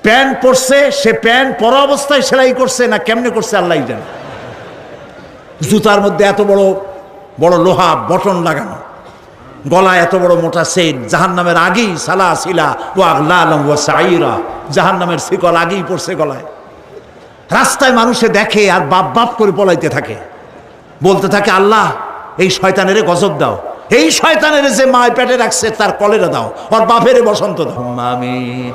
Pant পরছে, সে pant পরা অবস্থায় সেলাই করছে না কেমনে করছে আল্লাহই জানে। জুতার মধ্যে এত বড় বড় লোহা বটন লাগানো, গলায় এত বড় মোটা সেট, জাহান্নামের আগেই সালাসিলা ওয়া আগলালাম ওয়া সাইরা, জাহান্নামের শিকল আগেই পড়ছে গলায়। রাস্তায় মানুষে দেখে আর বাপ বাপ করে পলাইতে থাকে, বলতে থাকে আল্লাহ এই শয়তানেরে গজব দাও, এই শয়তানেরে যে মায় পেটে রাখছে তার কলেরা দাও, ওর বাপেরে বসন্ত দাও। আমিন।